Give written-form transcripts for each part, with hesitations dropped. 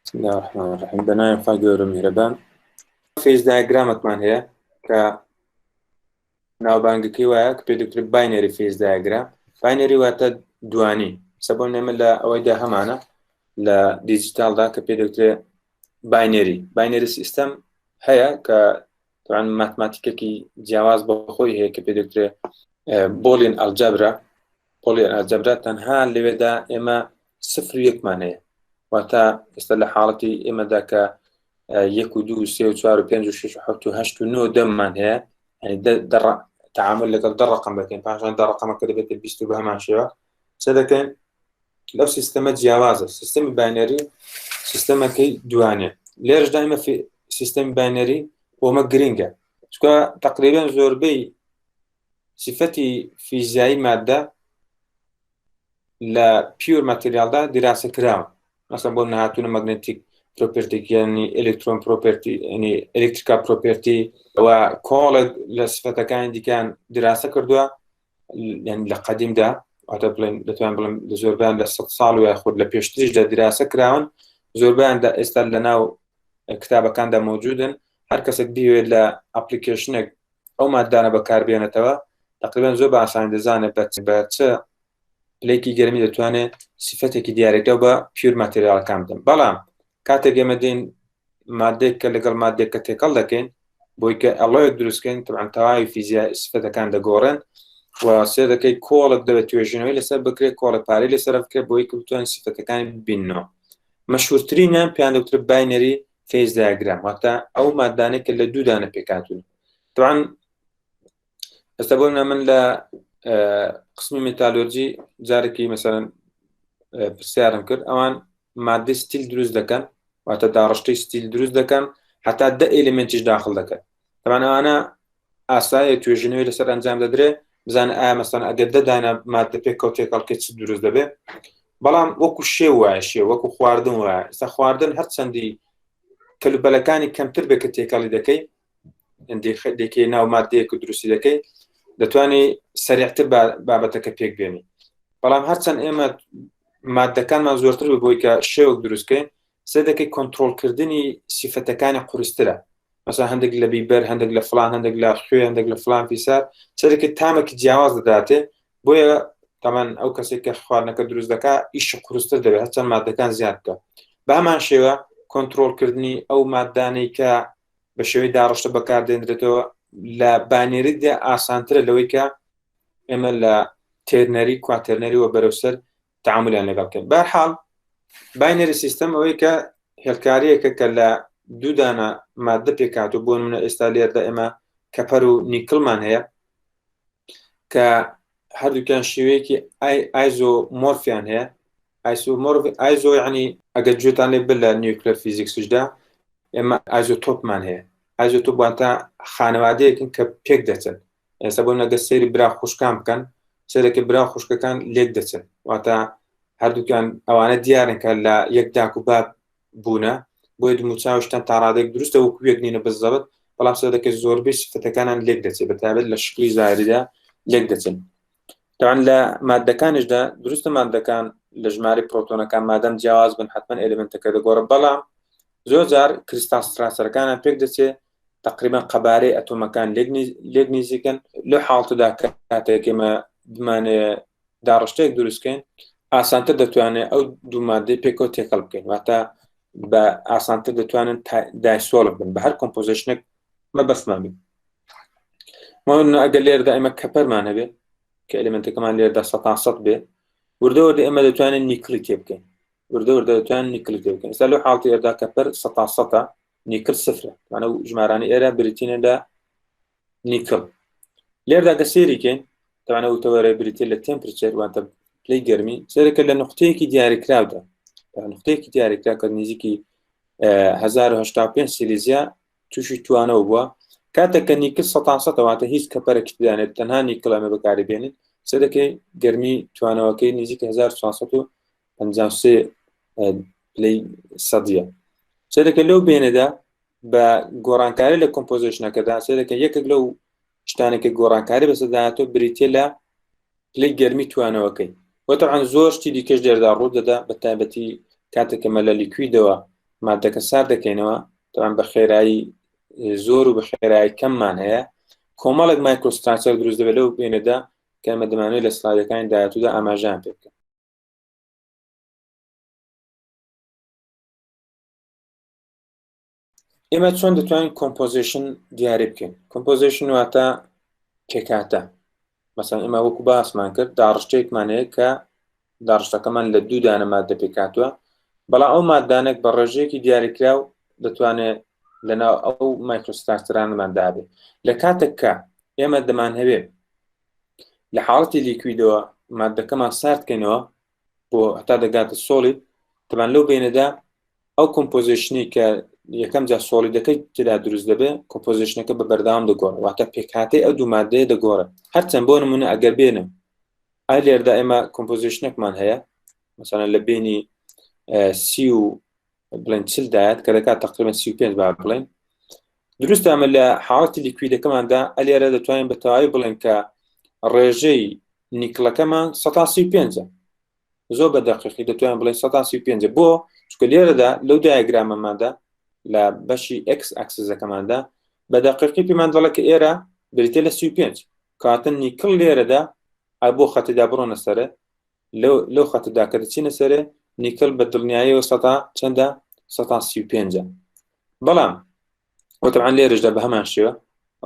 بسم الله الرحمن الرحيم بناء فاجور مهربان فيز دايجرامكمان هي ك ناوبانگکی وایە کە پێ دەکرێت باینەری فێز دایگرام باینەری واتە دوانی سەبەم نێمە لە ئەوەیدا هەمانە لە دیجیتالدا کە پێ دەکرێت باینەری سیستەم هەیە کە طبعاً ماتماتیکێکی جیاواز بەخۆی هەیە کە پێ دەکرێت بۆلین ئەلجەبرا تەنها لەوێدا ئێمە سفر و یەکمان هەیە واتە ئێستا لە حاڵەتی ئێمەدا کە 1 و 2 و 3 و 4 و 5 و 6 و 7 و 8 و 9 دەممان هەیە تعامل لەگەڵ دە ڕقم دەکەین پاشان دە ڕقەمەکە دەبێتە 20 بە هەمان شێوە چ دەکەین لەو سیستەمە جیاوازە سیستەمی باینەری سیستەمەکەی دوانێ لێرەشدا ئێمە سیستەمی باینەری بۆمە گرینگە چونکە تقریبا زۆربەی صفەتی فیزیایی مادە لە پیور ماتریالدا دیراسە کراوە مثلا بۆ نهاتوونە مەگنەتیک پرۆپرتی یعنی ئەلکترۆن پرۆپرتی ینی ئەلکتریکا پرۆپرتی ئەوە کۆڵێک لە صفەتەکانی دیکەیان دراسە کردووە یعنی لە قەدیمدا واتە بڵێن دەتوانین بڵێن زۆربیان لە 100 ساڵ و یاخود لە پێشتریشدا دراسە کراون زۆربیان ئێستا لەناو کتابەکاندا موجودن هەر کەسێک بیوێت لە ئەپلیکیشنێک ئەو مادانە بەکاربێنێتەوە تقریبا زۆر بە ئاسانی دەزانێت بە چ پلەیەکی گەرمی دەتوانێت صفەتێکی دیارێکە بە پیور ماتریالەکان بدەن بەڵام کاتێک ئێمە دێین مادەیەک کە لەگەڵ مادێککە تێکەڵ دەکەین بۆی کە ئەڵۆیەک دروستکەین طبعاً تەواوی فیزیای صفەتەکان دەگۆڕێن و سێ دەکەی کۆڵێک دەبێت توێژینەوەی لەسەر بکرێت کۆڵێک پارەی لەسەر بکرێت بۆی کە بتوانین صفەتەکانی ببینەوە مەشهوورترینیان پێیان دەوترێت باینەری فێز دایگرام واتە ئەو مادانێک کە لە دوو دانە پێکهاتوون طبعاً ئێستا بۆ من لە قسمی مێتالۆرجی جارێکی مەسەڵەن پرسیارم کرد ئەوان مادەی ستیل دروست دەکەن واتە داڕشتەی ستیل دروست دەکەن حتا 10 ئێلێمنتیش داخل دەکەن طبعاً ئەوانە ئاسایە توێژینەوەی لەسەر ئەنجام دەدرێت بزانە ئایا مەسەڵەن ئەگەر 10 دانە مادە پێکەوە تێکەڵکێ چ دروست دەبێت بەڵام وەکو شێو وایە شێو وەکو خواردن وایە ئێستا خواردن هەرچەندی کەلوبەلەکانی کەمتر بێت کە تێکەڵی دەکەی دێکی ناو مادەیەک دروستی دەکەی دەتوانێت سەریعتر بابەتەکە پێک بێنی بەڵام هەرچەند ئێمە مادەکانمان زۆرتر بۆی کە شێوەک دروستکەین سێ دەکەی کۆنتڕۆڵکردنی سیفەتەکانی قورسترە مثلا هەندێک لە بیبەر هەندێک لە فلان هەندێک لە خوێ هەندێک لە فلان فیسار چێکە تامێکی جیاواز دەداتێ بۆیە تەمان ئەو کەسێک کە خواردنەکە دروست دەکا ئیشی قورستر دەبێت هەرچەند مادەکان زیاد بکە بە هەمان شێوە کۆنتڕۆڵکردنی ئەو مادانەی کە بە شێوەی داڕشتە بەکاردێنرێتەوە لە بانێریدا ئاسانترە لەوەی کە ئێمە لە تێرنەری کواتێرنەری وە بەرەوسەر تعاملیان لەگەڵکەین بەرحاڵ باینەری سیستەم ئەوەی کە هێلکاریەکە کە لە دوو دانە مادە پێکاتوە بۆ منە ئێستا لێردا ئێمە کەپەر و نیکلمان هەیە کە هەردووکیان شێوەیەکی ئایزۆمۆرفیان هەیە ئایزۆ یعنی ئەگەر گوێتان لێ بن لە نیوکلێر فیزیکسشدا ئێمە ئایزۆتۆپمان هەیە ئایزۆتۆپ واتە خانەوادەیەکن کە پێک دەچن ئێستا بۆ نەگە سەیری برا خوشکان بکەن سەرێکی برا خوشکەکان لێک دەچن واتە هەردووکیان ئەوانە دیارن کە لە یەک داک و باب بوونە بۆیە دوموچاوشتان تا ڕادێک دروستە وەکو یەک نینە بزەبت بەڵام سەردەکە زۆربەی صفەتەکانان لێک دەچێت بەتابەت لە شکلی زاریدا لێک دەچن طبعاً لە مادەکانیشدا دروستە مادەکان لە ژمارە پرۆتۆنەکان مادەم جیاواز بن حتمما ئێلێمنتەکە دەگۆڕە بەڵام زۆر جار کریستال ستراسەرەکانیان پێک دەچێت تقریبا قەبارەی ئەتۆمەکان لێک نزیکن لەو حاڵەتەدا کاتێک ئێمە بمانێ داڕشتەیەک دروستکەین ئاسانتر دەتوانێت ئەو دوو مادەی پێکەوە تێکەڵ بکەین واتە بە ئاسانتر دەتوانن دایسۆڵ بن بە هەر کۆمپۆزیشنێک مەبەستمان بین ئەگەر لێرەدا ئێمە کەپەرمان هەبێت کە ئێلێمنتەکەمان لێرەدا 100 بێ وردەوەردە ئێمە دەتوانین نیکلی تێ بکەین وردەوردە دەتوانین نیکلی تێ بکەین ئێستا لەو حاڵەتی ئێرەدا کەپەر 100 نیکل سفرە مانە و ژمارانی ئێرە بریتینەدا نیکل لێرەدا کە سێریکەین تەوانە وتەوەرە بریتین لە تێمپرچەر واتە پلەی گەرمی سەرەکە لە نقطەیەکی دیاریکراودا نقطەیەکی دیاریکرا کە نزیکی 1085 سیلیزیا تووشی توانەوە بووە کاتێک کە نیکل 100 واتە هیچ کەپەرێکی دانێت تەنها نیکل ئەمە بەکاری بێنین سەرەکەی گەرمی توانەوەکەی نزیک 1453 پلەی سەدیە سەرەکە لەو بێنەدا بە گۆڕانکاری لە کۆمپۆزیشنەکەدا سەرەکە یەکێک لەو شتانێکە گۆڕانکاری بەسەرداهاتۆ بریتێ لە پلەی گەرمی توانەوەکەی وەتەعاً زۆر شتی دیکەش دێردا ڕوو دەدا بە تایبەتی کاتێکەمە لە لیکویدەوە مادەکە سار دەکەینەوە تەوان بە خێرایی زۆر و بە خێرایی کەممان هەیە کۆمەڵێک مایکرۆستراکچەر دروست دەبێت لەو بینەدا کە ئێمە دەمانوێت لە سلایدەکانی داهاتوودا ئاماژەیان پێ بکەین. ئێمە چۆن دەتوانین کۆمپۆزیشن دیاری بکەین. کۆمپۆزیشن واتە کێکاتە. مەسەڵەن ئێمە وەکو باسمان کرد داڕشتەیەکمان هەیە کە داڕشتەکەمان لە دوو دانە ماددە پێکاتوە بەڵام ئەو ماددانێک بە ڕێژەیەکی دیاریکراو دەتوانێت لەناو ئەو مایکرۆستراکچەرانمان دابێت. لە کاتێک کە ئێمە دەمان هەبێت لە حاڵەتی لیکویدەوە ماددەکەمان ساردکەینەوە بۆ هەتا دەگاتە سۆڵید تەمان لەو بینەدا ئەو کۆمپۆزیشنی کە یەکەم جا سۆڵیدەکەی تێدا دروست دەبێت کۆمپۆزیشنەکە بە بەردەوام دەگۆڕێت واتە پێکهاتەی ئەو دوو ماددەیە دەگۆڕێت. هەرچەند بۆ نمونە ئەگەر بێنم ئای لێرەدا ئێمە کۆمپۆزیشنێکمان هەیە مەسەڵەن لە بینی 30 و بڵێن 40 دایەت کە دەکات تقریبا 35 با بڵێن دروستە ئەمە لە حاڵەتی لیکویدەکەماندا ئەلێرە دەتوانین بە تەواوی بڵێن کە ڕێژەی نیکڵەکەمان 135 زۆر بە دەقیقی دەتوانین بڵێن 135 بۆ چونکە لێرەدا لەو دایەگرامەماندا لە بەشی X ئەکسسەکەماندا بە دەقیقی پێمان دەڵێت کە ئێرە بریتە لە 35 کاتن نیکڵ لێرەدا بۆ خەتیدا بڕۆنە سەرە لەو خەتدا کە دەچینە سەرێ نیکل بە دڵنیاییەوە چەندە 135 بەڵام وتەبعاً لێرەشدا بە هەمان شێوە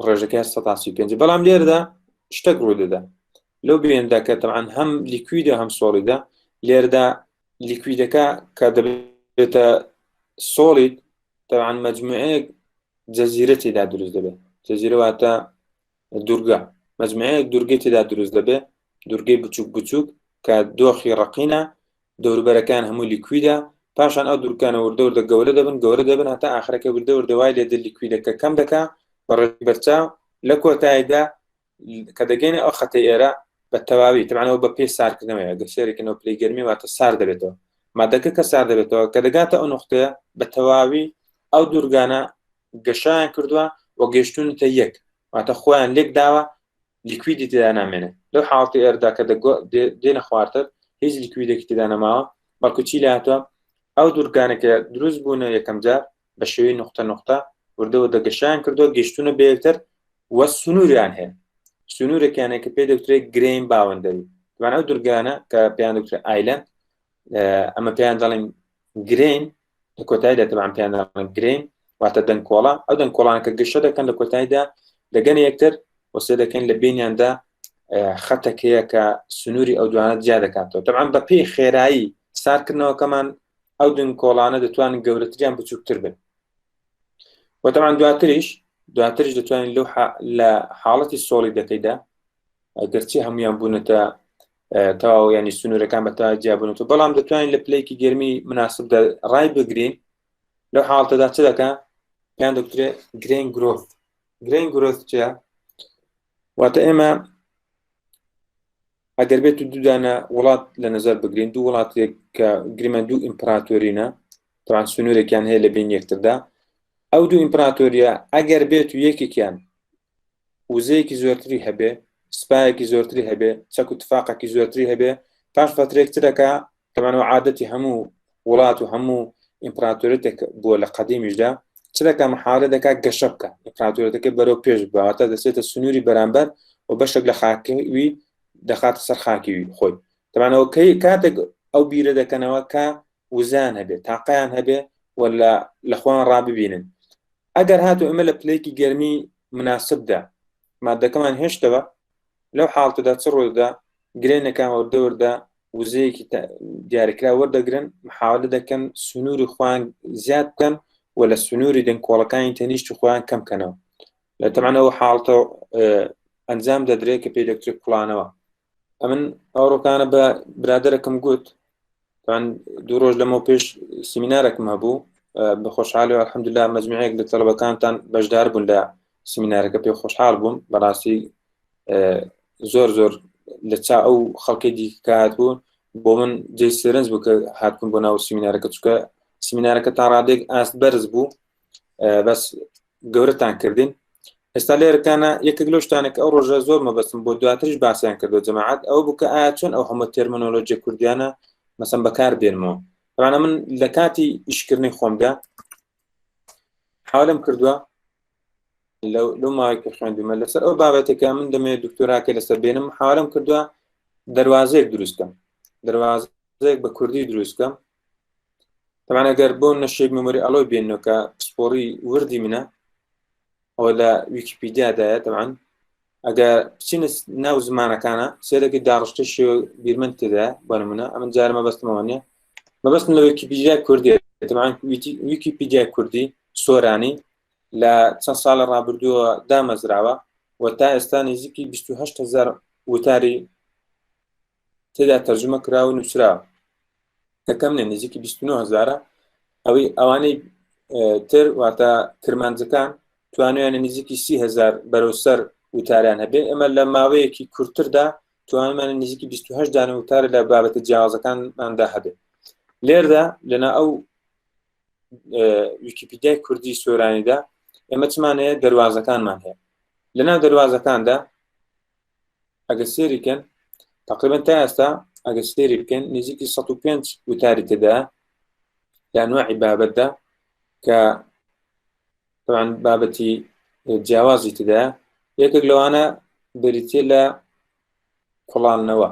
ڕێژەکە 135 بەڵام لێرەدا شتێک ڕوو دەدا لەو بێندا کە تەبعاً هەم لیکویدە هەم سۆڵیدە لێرەدا لیکویدەکە کە دەبێتە سۆڵید تەبعاً مەجموعەیەک جەزیرە تێدا دروست دەبێت. جەزیرە واتە دوورگە مەجموعەیەک دوورگەی تێدا دروست دەبێت دوورگەی بچووک بچووک کە دۆخی ڕقینە دەوروبەرەکان هەموو لیکویدە پاشان ئەو دوورکانە وردە گەورە دەبن هەتا ئاخرەکە وردەوای لێ لیکویدەکە کەم دەکا بەڕێی بەرچاو لە کۆتاییدا کە دەگەینە ئەو خەتەی ئێرە بە تەواوی تەمانەوە بە پێی ساردکردنەوەی گە سێرێکەوە پلەی گەرمی واتە سار دەبێتەوە مادەکە کە سار دەبێتەوە کە دەگاتە ئەو نقطەیە بە تەواوی ئەو دوورگانە گەشایان کردووە و گەشتونتە یەک واتە خۆیان لێک داوە لیکویدی تێدا نامێنێ لەو حاڵەتی ئێرەدا کە دێنە خواردتر هیچ لیکویدێکی تێدا نەماوە بەڵکو چی لاتوە ئەو دوورگانێکە دروست بوونە یەکەم جار بە شێوەی نقطە وردەوە دەگەشایان کردووە گەشتونە بەیەکتر وە سنووریان هەیە سنوورێکیانێک کە پێ دەوترێت گرین باوەندەری دوان ئەو دوورگانە کە پێیان دەوترێت ئایلەند ئەمە پێیان دەڵێن گرین لە کۆتاییدا تەبعاً پێیان دەڵێن گرین واتە دەنگکۆڵە ئەو دەنگکۆڵانەکە گەشە دەکەن لە کۆتاییدا دەگەن یەکتر وەسێ دەکەن لە بینیاندا خەتێکەیە کە سنووری ئەو دوانە جیا دەکاتەوە تەبعاً بە پێی خێرایی سارکردنەوەکەمان ئەو دەنگکۆڵانە دەتوانن گەورەتریان بچووکتر بن و تەبعاً دواتریش دەتوانین لە حاڵەتی سۆڵیدەکەیدا گەرچی هەمویان بوونەتە تەواو ینی سنوورەکان بە تەواوی جیا بوونەوە بەڵام دەتوانین لە پلەیەکی گەرمی مناسبدا ڕای بگرین لەو حاڵەتەدا چ دەکا پێیان دەوترێت گرین گرۆث چیە واتە ئێمە ئەگەر بێت و دوودانە وڵات لە نەزەر بگرین دوو وڵاتێک کە گریمە دوو ئیمپراتۆرینە تەوان سنوورێکیان هەیە لە بین یەکتردا ئەو دوو ئیمپراتۆریە ئەگەر بێت و یەکێکیان وزەیەکی زۆرتری هەبێ سپایەکی زۆرتری هەبێ چەک و تفاقێکی زۆرتری هەبێ پاش فترێک ترەکە تەمانەوە عادەتی هەموو وڵات و هەموو ئیمپراتۆرێتێک بووە لە قەدیمیشدا چ دەکا محاولە دەکا گەشە بکە ئیمپراتۆرەتەکە بەرەو پێش بواتە دەچێتە سنووری بەرامبەر و بەشێک لە خاکەوی دەخاتە سەر خاکیوی خۆی تەمانەوە کاتێک ئەو بیرە دەکەنەوە کە وزان هەبێت تاقییان هەبێ ولا لە خۆیان ڕاببینن ئەگەر هاتو ئەمە لە پلەیەکی گەرمی مناسبدا مادەکەمان هێشتەوە لەو حاڵەتەدا چ ڕۆیدا گرێنەکان وەردەوەردا وزەیەکی دیاریکرا وەردەگرن محاولە دەکەن سنووری خۆیان زیاد بکەن و لە سنووری دەنگکۆڵەکانی تەنیشتی خۆیان کەم بکەنەوە لە تەمانەوە حاڵەتە ئەنجام دەدرێت کە پێی دەکترێت کوڵانەوە ئەمن ئەوڕۆکانە بە برادەرەکەم گوت دوو ڕۆژ لەمە پێش سیمینارێکم هەبوو بە خۆشحالی و الحەمدوللا مەجموعەیەک لە تەڵەبەکانتان بەشدار بوون لە سیمینارەکە پێ خۆشحاڵ بووم بەڕاستی زۆر لە چا ئەو خەڵکی دیکات بوون بۆ من جێی سرنج بوو کە هاتبوون بۆ ناو سیمینارەکە چونکە سیمینارەکە تا ڕادێک ئاست بەرز بوو بەس گەورەتان کردین ئێستا لێرەکانە یەکێک لەو شتانێک ئەو ڕۆژە زۆر مەبەستم بۆ دواتریش باسییان کردو جەماعەت ئەو بوو کە ئایا چۆن ئەو هەموو تێرمینۆلۆژی کوردیانە مەسەن بەکار بێنمەوە طبعا من لە کاتی ئیشکردنی خۆمدا حاولم کردووە لەو ماوەیەکە خوێندومە لەسەر ئەو بابەتێکە من دەمێت دکتۆراکە لەسەر بێنم حاولم کردووە دەواازەیەک دروستکەم دەواازەیەک بە کوردی دروستکەم طبعا ئەگەر بۆ نەشێک مەمۆری ئەڵۆی بێنەوە کە پسپۆڕی وردی منە ئەوە لە ویکیپیدیادایە طبعا ئەگەر بچینە ناو زمانەکانە سێرەکی داڕشتە شێوە بیرمەند تێدا بۆ نمونە ئەمە جارە مەبەستمەوە نیە مەبەستم لە ویکیپیدیا کوردی طبعا ویکیپیدیا کوردی سۆرانی لە چەند ساڵە ڕابردووە دامەزراوە و تا ئێستا نزیکی 28,000 وتاری تێدا تەرجمە کراوە و نووسراوە کەکەم نێ نزیکی 29,000 ئەوەی ئەوانەی تر واتە کرمانجەکان توانیانە نزیکی 30,000 بەرەوسەر وتاریان هەبێ ئەمە لە ماوەیەکی کورتتردا توانمانە نزیکی 28 دانە وتارە لە بابەتە جیاوازەکانماندا هەبێ لێردا لەنا ئەو ویکیپیدیای کوردی سۆرانیدا ئێمە چمانەیە دەواازەکانمان هەیە لەناو دەواازەکاندا ئەگە سێریکەن تقریبا تا ئێستا ئەگە سێری بکەن نزیکی 105 وتاری تێدا لە ئەنواعی بابەتدا کە طبعا بابەتی جیاوازی تێدا یەکێک لەوانە بریتێ لە کوڵانەوە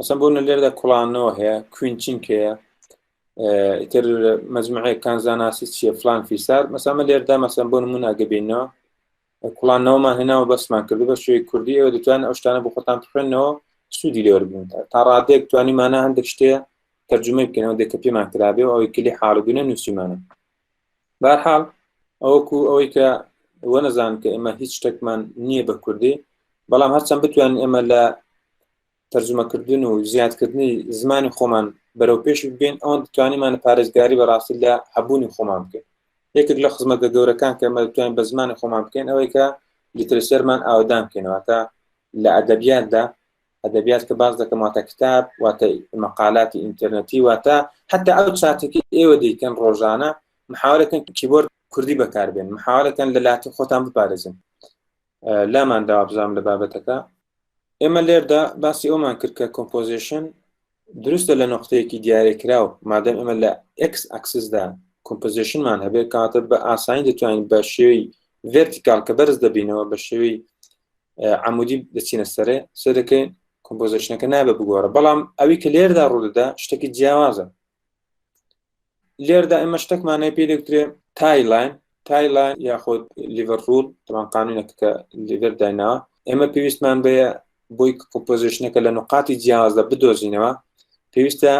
مثلا بۆ لێرەدا کوڵانەوە هەیە کوینچینک هەیە ئیتر مەجموعەیە کانزاناسی چیە فلان فیسار مەسامە لێرەدا مەسەن بۆ نمونە ئەگەبینەوە کوڵانەوەمان هێناوە بەسمان کردو بە شوێی کوردی ئەوە دەتوانن ئەو شتانە بۆ خۆتان بخوێنەوە سوودی لێوەربن تا ڕادێک توانیمانە هەندێک شتەیە تەرجمەی بکەنەوە دێکە پێمان کرابێ و ئەوەی کلی حاڵبوونە نووسیمانە بەرحاڵ ئەوەکو ئەوەی کە وە نەزان کە ئێمە هیچ شتێکمان نییە بە کوردی بەڵام هەرچەند بتوانین ئێمە لە تەرجمەکردن و زیادکردنی زمانی خۆمان بەرەو پێش بین ئەوە دەتوانیمانە پارێزگاری بەڕاستی لە هەبوونی خۆمان بکەین یەکێک لە خزمەتە گەورەکان کە ئێمە دەتوانین بە زمانی خۆمان بکەین ئەوەی کە لیترەسێرمان ئاودان بکەینەوە تا لە ئەدەبیاتدا ئەدەبیات کە باز دەکەم واتە کتاب واتە مەقالاتی ئینتەرنێتی واتە حتا ئەو چاتێکی ئێوە دەیکەن ڕۆژانە محاولەکەن کیبۆرد کوردی بەکاربێن محاولەکەن لە لاتی خۆتان بپارێزن لامان داوا بزانم لە بابەتەکە ئێمە لێردا باسی ئەومان کرد کە کۆمپۆزیشن دروستە لە نقطەیەکی دیارێکراو مادەم ئێمە لە ئەکس ئەکسسدا کۆمپۆزیشنمان هەبێت کاتە بە ئاسانی دەتوانین بە شێوەی ڤێرتیکال کە بەرز دەبینەوە بە شێوەی عمودی دەچینە سەرێ سەرەکەین کۆمپۆزیشنەکە نابێ بگۆڕە بەڵام ئەوی کە لێردا ڕوودەدا شتێکی جیاوازە لێردا ئێمە شتێکمانەیە پێ دەکرێت تایلاین یاخود لیڤەرپول تەمان قانونێک کە لیڤەر دایناوە ئێمە پێویستمان بەیە بۆی کۆمپۆزیشنەکە لە نقاتی جیاوازدا بدۆزینەوە پێویستە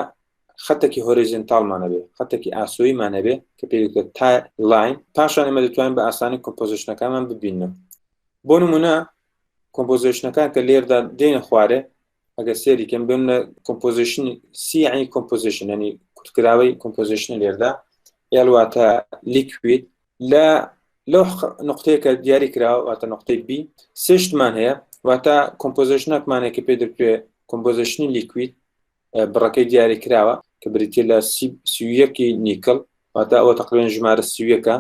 خەتێکی هۆریزۆنتاڵمان هەبێ خەتێکی ئاسۆییمان هەبێ کە پێ دەکرێت تایلاین پاشان ئێمە دەتوانین بە ئاسانی کۆمپۆزیشنەکانمان ببینەوە بۆ نمونە کۆمپۆزیشنەکان کە لێردا دێنە خوارێ ئەگەر سێریکەم بن لە کۆمپۆزیشنی سیعنی کۆمپۆزیشن ینی کورتکراوەی کۆمپۆزیشنە لێردا یاڵواتە لیکوید لەو نقطەیەکە دیاری کراوە واتە نقطەی بی سێشتمان هەیە واتە کۆمپۆزیشنەکمانێک کە پێ دەکرێت کۆمپۆزیشنی لیکوید بڕەکەی دیاری کراوە کە بریتێ لە سیویەکی نیکل واتە ئەوە تقریباً ژمارە سیویەکە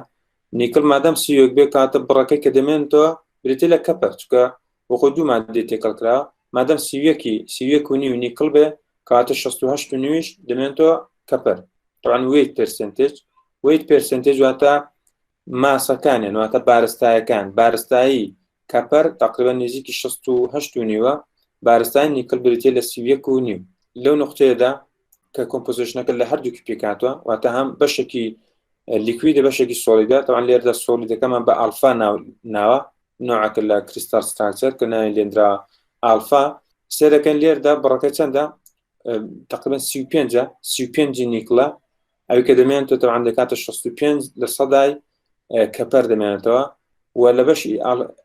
نیکل مادەم سیویەک بێ کاتە بڕەکەی کە دەمێنێتەوە بریتێ لە کەپەر چکە وەخۆ دوو مادەی تێکەڵ کراوە مادەم سیویەک و نیو نیکل بێ کاتە 68 و نیویش دەمێنێتەوە کەپەر طبعاً ویت پێرسنتێج واتە ماسەکانیان واتە بارستایەکان بارستایی کەپەر تقریبا نزیکی 68 و نیوە بارستای نیکل بریتێ لە سیویەک و نیو لەو نقطەیەدا کە کۆمپۆزیشنەکە لە هەردووکی پێکاتوە واتە هەم بەشێکی لیکویدە بەشێکی سۆلیدە طبعاً لێردا سۆلیدەکەمان بە ئالفا ناوە نوعەکە لە کریستال ستراکچەر کە ناوی لێنرا ئالفا سێرەکەن لێردا بڕەکە چەندە تقریبا 35 نیکڵە ئەوی کە دەمێنێتەوە طبعاً دەکاتە 65 لە سەدای کەپەر دەمێنێتەوە و لە بەشی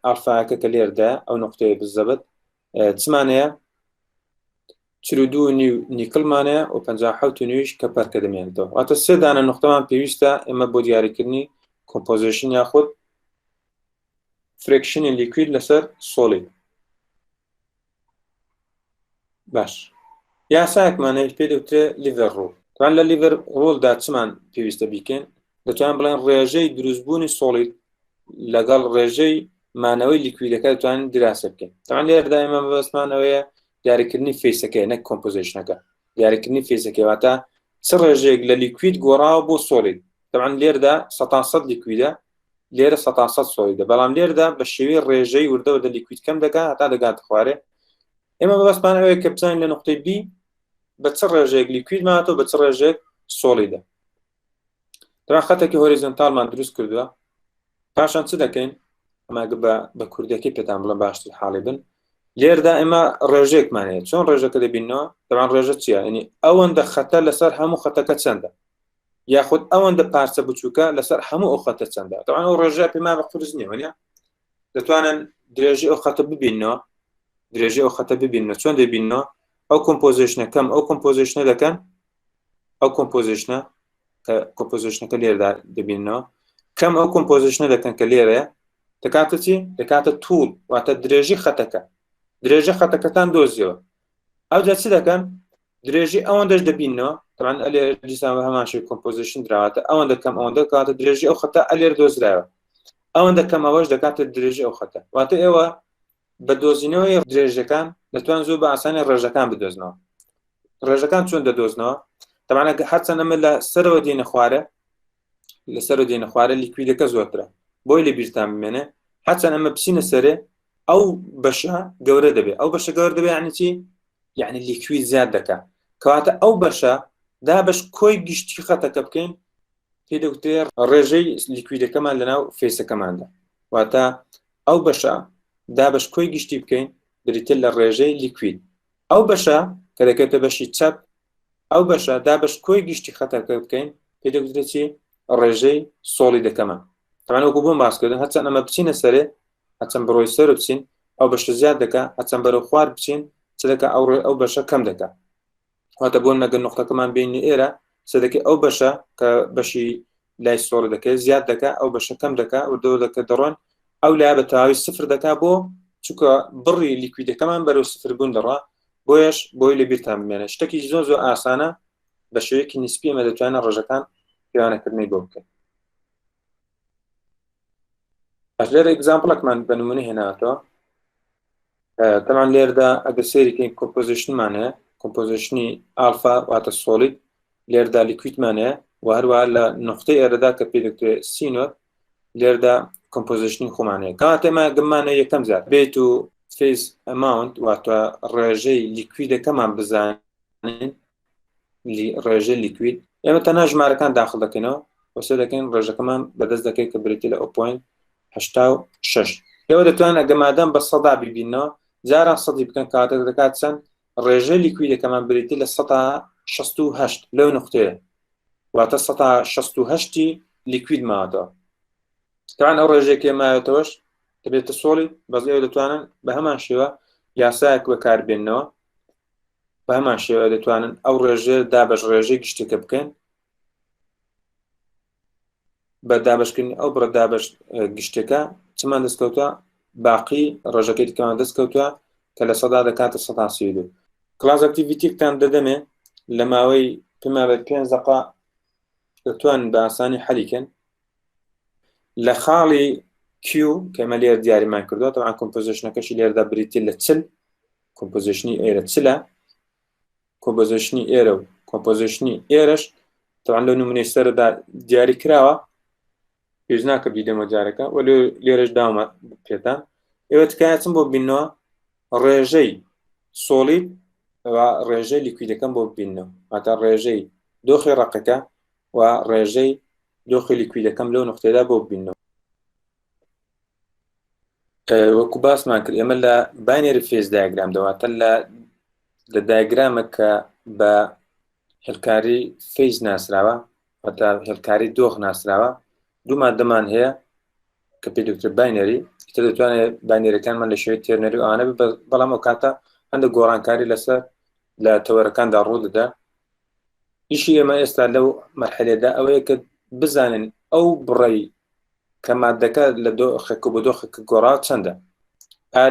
ئالفاەکە کە لێردا ئەو نقطەیە بزەبت چمانەیە 42 نیکلمانەیە و 57 نیویش کەپەر کە دەمێنێتەوە واتە سێ دانە نقطەمان پێویستە ئێمە بۆ دیاریکردنی کۆمپۆزیشن یاخود فرێکشنی لیکوید لەسەر سۆلید باش یاسایەکمانەیە پێ دەوترێت لیڤەرڕوڵ طبعاً لە لیڤەرڕوڵدا چمان پێویستە بیکەین دەتوانین بڵێن ڕێژەی دروستبوونی سۆڵید لەگەڵ ڕێژەی مانەوەی لیکویدەکە دەتوانین دراسە بکەین. تەمان لێرەدا ئێمە بەبەستمانەوەیە دیاریکردنی فێسەکەی نەک کۆمپۆزیشنەکە، دیاریکردنی فێسەکەی واتە چ ڕێژەیەک لە لیکوید گۆڕاوە بۆ سۆڵید. تەمان لێرەدا 100% لیکویدە، لێرە 100% سۆلیدە، بەڵام لێرەدا بە شێوەی ڕێژەی وردەوە دە لیکوید کەم دەکات هەتا دەگاتە خوارێ. ئێمە بەبەستمان ئەوەیە کە بزانین لە نقطەی B بە چ ڕێژەیەک لیکوید ماتەوە بە چ ڕێژەیەک سۆلیدە. تەمان خەتێکی هۆریزۆنتاڵمان دروست کردووە. پاشان چ دەکەین؟ ئەمە بە کوردەکەی پێتان بڵێم باشتر حاڵی بن. لێرەدا ئێمە ڕێژەیەکمان هەیە. چۆن ڕێژەکە دەبینەوە؟ تەمان ڕێژە چییە؟ یعنی ئەوەندە خەتە لەسەر هەموو خەتەکە چەندە؟ یاخود ئەوەندە پارچە بچووکە لەسەر هەموو ئەو خەتە چەندە؟ تەمان ئەو ڕێژە پێمان بە قورس نییە، وانە؟ دەتوانن درێژی ئەو خەتە ببینەوە، درێژی ئەو خەتە ببینەوە. چۆن دەبینەوە؟ ئەو کۆمپۆزیشنە کەم ئەو کۆمپۆزیشنە دەکەن، ئەو کۆمپۆزیشنە کە کۆمپۆزیشنەکە لێرەدا دەبینەوە کەم ئەو کۆمپۆزیشنە دەکەن کە لێرەیە دەکاتە چی؟ دەکاتە توول، واتە درێژی خەتەکە، درێژە خەتەکەتان دۆزیەوە. ئەوجا چی دەکەن؟ درێژی ئەوەندەش دەبینەوە. تەمان ئەلێ دیسان بە هەماشی کۆمپۆزیشن دراواتە ئەوەندە کەم ئەوەندە کاتە درێژی ئەو خەتە ئەلێر دۆزرایەوە، ئەوەندە کەم ئەوەش دەکاتە درێژی ئەو خەتە. واتە ئێوە بە دۆزینەوەی درێژەکان دەتوان زۆر بە ئاسانی ڕێژەکان بدۆزنەوە. ڕێژەکان چۆن دەدۆزنەوە؟ تەمان هەرچەند ئەمە لە سەرەوە دێنە خوارە، لە سەرەوە دێنە خوارە لیکویدەکە زۆرترە، بۆی لە بیرتان بمێنێ هەرچەند ئەمە بچینە سەرێ ئەو بەشە گەورە دەبێت. ئەو بەشە گەورە دەبێت یعنی چی؟ یعنی لیکوید زیاد دەکات، کەواتە ئەو بەشە دابش کۆی گشتی خەتەکە بکەین پێ دەوترێت ڕێژەی لیکویدەکەمان لەناو فێسەکەماندا. واتە ئەو بەشە دابش کۆی گشتی بکەین بریتە لە ڕێژەی لیکوید. ئەو بەشە کە دەکەوێتە بەشی چەپ، ئەو بەشە دابش کۆی گشتی خەتەکە بکەین پێ دەوترێت چی؟ ڕێژەی سۆلیدەکەمان. تەمان وەکو بۆم باسکردن هەرچەند ئەمە بچینە سەرێ، هەرچەند بڕۆی سەر بچین ئەو بەشە زیاد دەکات، هەرچەند بەرەو خوار بچین چ دەکات؟ ئەو بەشە کەم دەکات. واتە بۆ نەگەر نقطەکەمان بینی ئێرە سەدەکەی ئەو بەشە کە بەشی لای سۆڵ دەکەێت زیاد دەکات، ئەو بەشە کەم دەکات و دەوە دەکە دەڕۆن ئەو لای بە تەواوی سفر دەکات بۆ چونکە بڕی لیکویدەکەمان بەرەو سفر بوون دەڕوا. بۆیش بۆی لە بیرتان بمێنێت شتێکی زۆر زۆر ئاسانە بە شێوەیەکی نیسپی ئەمە دەتوانێت ڕێژەکان پیاوانەکردنی بۆ بکەین. لێرە ئێگزامپڵێکمان بە نمونە هێناوەتەوە. تەمان لێرەدا ئەگەر سەیریکەین کۆمپۆزیشنمان هەیە، کۆمپۆزیشنی ئالفا واتە سۆلید، لێرەدا لیکویدمان هەیە و هەروە لە نقطەی ئێرەدا کە پێ دەکرێت سینۆر لێرەدا کۆمپۆزیشنی خۆمان هەیە. کەواتە ئێمە گەمانە یەکەم زار بیت و فیز ئەماونت واتە ڕێژەی لیکویدەکەمان بزانین، ڕێژەی لیکوید ئێمە تەنها ژمارەکان داخل دەکەینەوە وەسە دەکەین ڕێژەکەمان بەدەست دەکەین کە بریتی لە 0.86. ئێوە دەتوانن ئەگەمادەم بە سەدا ببینەوە جاران سەدی بکەن کاتێک دەکات چەند ڕێژەی لیکویدەکەمان بریتی لە 168 لەو نقطەیە، واتە 168 لیکوید ماوەتەوە. تەوان ئەو ڕێژێکی ماوەتەوەش دەبێتە سۆڵید، بەس ئێوە دەتوانن بە هەمان شێوە یاسایەک بەکاربێننەوە، بە هەمان شێوە دەتوانن ئەو ڕێژێ دابش ڕێژەی گشتەکە بکەن بە دابشکردنی ئەو بڕە دابش گشتەکە چمان دەستکەوتە باقی ڕێژەکەی دیکەمان دەستکەوتە کە لە سەدا دەکاتە 132. کلاس ئەکتیڤیتیتان دەدەمێ لە ماوەی پێما بە 5 دقە دەتوانن بە ئاسانی حەلیکەن لە خاڵی کیو کە ئێمە لێرە دیاریمان کردووە. تەوان کۆمپۆزیشنەکەشی لێرەدا بریتی لە 40، کۆمپۆزیشنی ئێرە 40، کۆمپۆزیشنی ئێرە و کۆمپۆزیشنی ئێرەش تەوان لەو نمونەی سەردا دیاری کراوە، پێش ناکە بیدەمە جارەکە و لێرەش داومە پێتان. ئێوە تکایەتم بۆ بینەوە ڕێژەی سۆلید و ڕێژەی لیکویدەکەم بۆ بینەوە، واتە ڕێژەی دۆخی ڕقەکە و ڕێژەی دۆخی لیکویدەکەم لەو نقطەیەدا بۆ بینەوە. وەکو باسمان کرد ئێمە لە باینەری فێز دایگرام دەواتە لە دایگرامە کە بە هێلکاری فێز ناسراوە واتە هێلکاری دۆخ ناسراوە دوو مادەمان هەیە کە پێ دکتۆر باینەری، ئیتر دەتوانێت باینەریەکانمان لە شێوەی تێرنەری ئەوانە بەڵام ئەو کاتە هەندێک گۆڕانکاری لەسەر لە تەوەرەکاندا ڕوو دەدا. ئیشی ئێمە ئێستا لەو مەرحەلەدا ئەوەیە کە بزانن ئەو بڕی کە مادەکە لە دۆخێک بۆ دۆخێک گۆڕاو چەندە.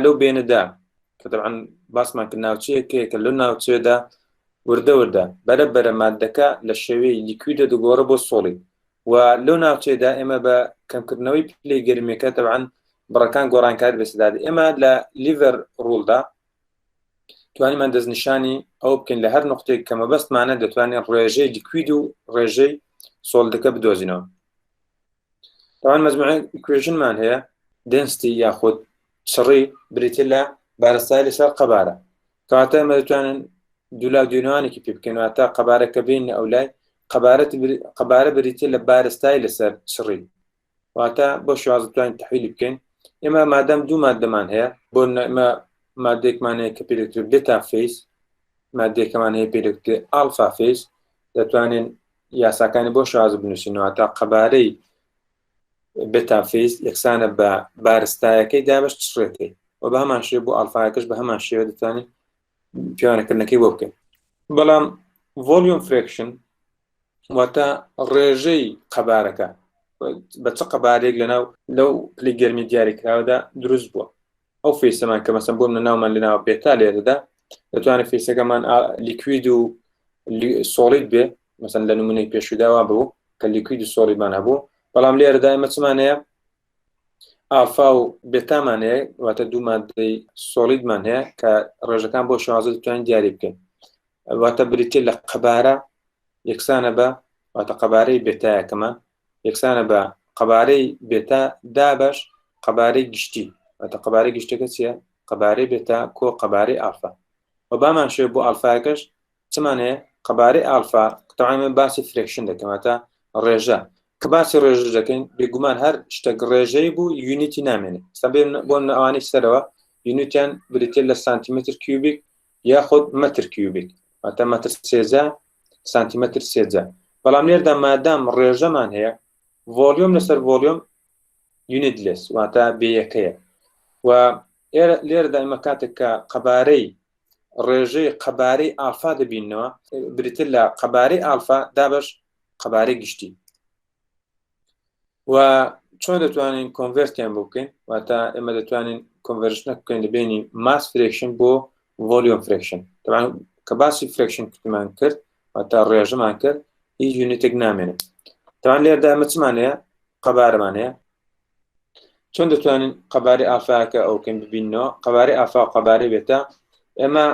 لەو بێنەدا کە دەبعەن باسمان کرد ناوچەیەکەیە کە لەو ناوچەیەدا وردە بەرەبەرە مادەکە لە شێوەی لیکویدە دەگۆڕە بۆ سۆڵید. ولو ناوچێدا ئێمە بە کەمکردنەوەی پلەی گەرمەکە تەبعاً بڕەکان گۆڕانکار بەسەدادێ ئێمە لە لیڤەر ڕوڵدا توانیمان دەستنیشانی ئەو بکەین لە هەر نقطەیەک کە مەبەستمانە دەتوانین ڕێژەی لیکوید و ڕێژەی سۆڵدەکە بدۆزینەوە. طبعاً مەجموعەی ئیکوێژنمان هەیە دنستی یاخود چڕی بریتە لە بارستای لەسەر قەبارە کەواتە ئێمە دەتوانین دوولاو دوێنەوانێکی پێ بکەین واتە قەبارەکە بین ئەو لای قەبارە بریتە لە بارستای لەسەر چڕی واتە بۆ شێواز دەتوانین تەحویلی بکەین. ئێمە مادەم دوو مادەمان هەیە بۆ ئێمە مادەیەکمان هەیە کە پێ دەکرێت بێتا فیس مادەیەکەمان هەیە پێ دەکرێت ئالفا فیس دەتوانین یاساکانی بۆ شێواز بنووسینەوە تا قەبارەی بێتا فیس یەکسانە بە بارستایەکەی دابش چڕێکەکەی و بە هەمان شێوە بۆ ئالفاەکەش بە هەمان شێوە دەتوانین پیاوانەکردنەکەی بۆ بکەین. بەڵام ڤۆلیۆم فرێکشن واتە ڕێژەی قەبارەکە بە چ قەبارێک لەو پلی گەرمی دیاریکراوەدا دروست بووە. ئەو فیسەمان کە مەسەن بۆ ناومان لەناوە بێتا لێرەدا دەتوانێت فیسەکەمان لیکوید و سۆڵید بێ مەسەن لە نمونەی پێشوداوا بوو کە لیکوید و سۆڵیدمان هەبوو بەڵام لێرەدا ئێمە چمان هەیە ئالفا و بێتامان هەیە واتە دوو مادەی سۆڵیدمان هەیە کە ڕێژەکان بۆ شێوازە دەتوانین دیاری بکەین واتە بریتە لە قەبارە یەکسانە بە واتە قەبارەی بێتایەکەمان یەکسانە بە قەبارەی بێتا دابش قەبارەی گشتی واتە قەبارەی گشتەکە چییە؟ قەبارەی بێتا کۆ قەبارەی ئالفا و بامان شێ بۆ ئالفاەکەش چمان هەیە قەبارەی ئالفا تەواوی باسی فرێکشن دەکەم واتە ڕێژە کە باسی ڕێژە دەکەین بێگومان هەر شتێک ڕێژەی بوو یونیتی نامێنێت بۆ ئەوانەی سەرەوە یونیتیان بریتە لە سانتیمتر کیوبیک یاخود مەتر کیوبیک واتە مەتر سێجا سانتیمتر سێجا بەڵام لێردا مادام ڕێژەمان هەیە ڤۆلیۆم لەسەر ڤۆلیۆم یونیتلس واتە بێیەکەیە و لێرەدا ئێمە کاتێک کە قەبارەی ڕێژەی قەبارەی ئالفا دەبینەوە بریتر لە قەبارەی ئالفا دابش قەبارەی گشتی و چۆن دەتوانین کۆنڤێرتیان بۆ بکەین واتە ئێمە دەتوانین کۆنڤێرژنە بکەین لە بینی ماس فرێکشن بۆ ڤۆلیۆم فرێکشن طبعاً کە باسی فرێکشن کوتمان کرد واتە ڕێژەمان کرد هیچ یونیتێک نامێنێت طبعاً لێرەدا ئێمە چمان هەیە قەبارەمان هەیە چۆن دەتوانین قەبارەی ئالفاکە ئەو بکەین ببینەوە قەبارەی ئالفا و قەبارەی بێتا ئێمە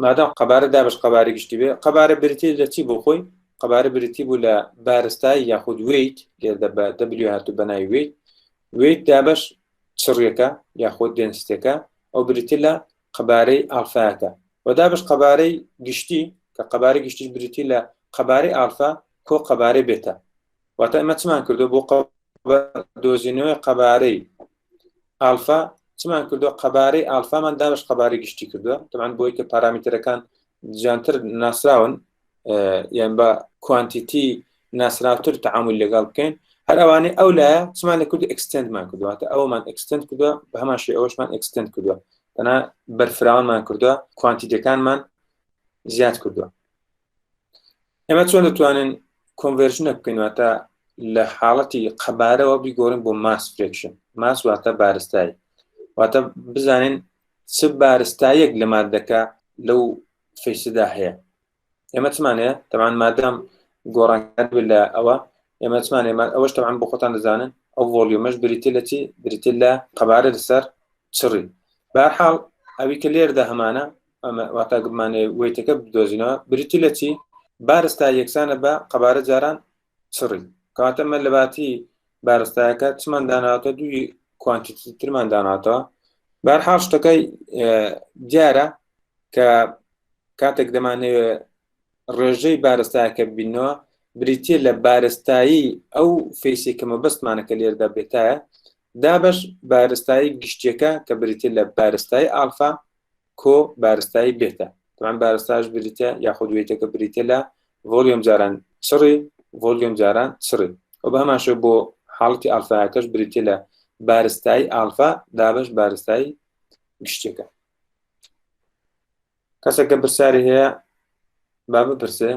مادام قەبارە دابش قەبارەی گشتی بێ قەبارە بریتە لە چی بۆ خۆی قەبارە بریتی بوو لە بارستای یاخود ویت لێرە بە دەبلیو هاتوو بەناوی ویت دابش چڕیەکە یاخود دێنستەکە ئەو بریتە لە قەبارەی ئالفاکە و دابش قەبارەی گشتی کە قەبارەی گشتیش بریتی لە قەبارەی ئالفا کۆ قەبارەی بێتا واتە ئێمە چمان کردو بۆ دۆزینەوەی قەبارەی ئالفا چمان کردو قەبارەی ئالفامان دابش قەبارەی گشتی کردووە طبعاً بۆی کە پارامترەکان جوانتر ناسراون یان بە کوانتیتی ناسراوتر تەعامل لەگەڵ بکەین هەر ئەوانەی ئەو لایە چمان لە کردو ئەکستێندمان کردوواتە ئەومان ئەکستێند کردووە بە هەمان شێوە ئەوەشمان ئەکستێند کردووە تەنها بەرفراوانمان کردووە کوانتیتەکانمان زیاد کردووە. ئێمە چۆن دەتوانین کۆنڤێرژنە بکەین واتە لە حاڵەتی قەبارەوە بیگۆڕین بۆ ماس فرێکشن ماس واتە بارستایی واتە بزانین چ بارستایەک لە مادەکە لەو فیسدا هەیە ئێمە چمان هەیە تەمان مادام گۆڕانکار لە ئەوە ئێمە چمان ئەوەش تەمان بۆ خۆتان دەزانن ئەو ڤۆلیۆمەش بریتە لە چی بریتە لە قەبارە لەسەر چڕی بەهەرحاڵ ئەوی کە لێرەدا هەمانە واتە گمانێ وێتەکە بدۆزینەوە بریتە لە چی بارستای یەکسانە بە قەبارە جاران چڕی کەواتە مە لە باتی بارستایەکە چمان داناوەتە دووی کوانتیتی ترمان داناتەوە بەهەرحاڵ شتەکەی دیارە کە کاتێک دەمانەوێت ڕێژەی بارستایەکە ببینەوە بریتە لە بارستایی ئەو فیسی کە مەبەستمانەکە لێرەدا بێتایە دابش بارستایی گشتیەکە کە بریتە لە بارستایی ئالفا کۆ بارستایی بێتە طبعاً بارستاش بریتە یاخود وێتەکە بریتە لە ڤۆلیۆم جاران چڕی ڤۆلیۆم جاران چڕی و بە هەمان شێوە بۆ حاڵەتی ئالفاەکەش بریتە لە بارستایی ئالفا دابش بارستایی گشتەکە. کەسێکە پرسیاری هەیە با بپرسێ